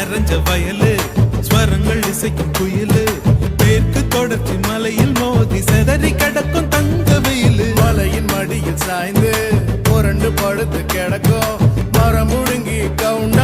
நிறைஞ்ச வயலு ஸ்வரங்கள் இசைக்கும் குயிலு மேற்கு தொடர்ச்சி மலையில் மோதி செதறி கிடக்கும் தங்க வெயிலு மலையின் மடியில் சாய்ந்து புரண்டு படுத்து கிடக்கும் மரம் முழுங்கி கவுண்ட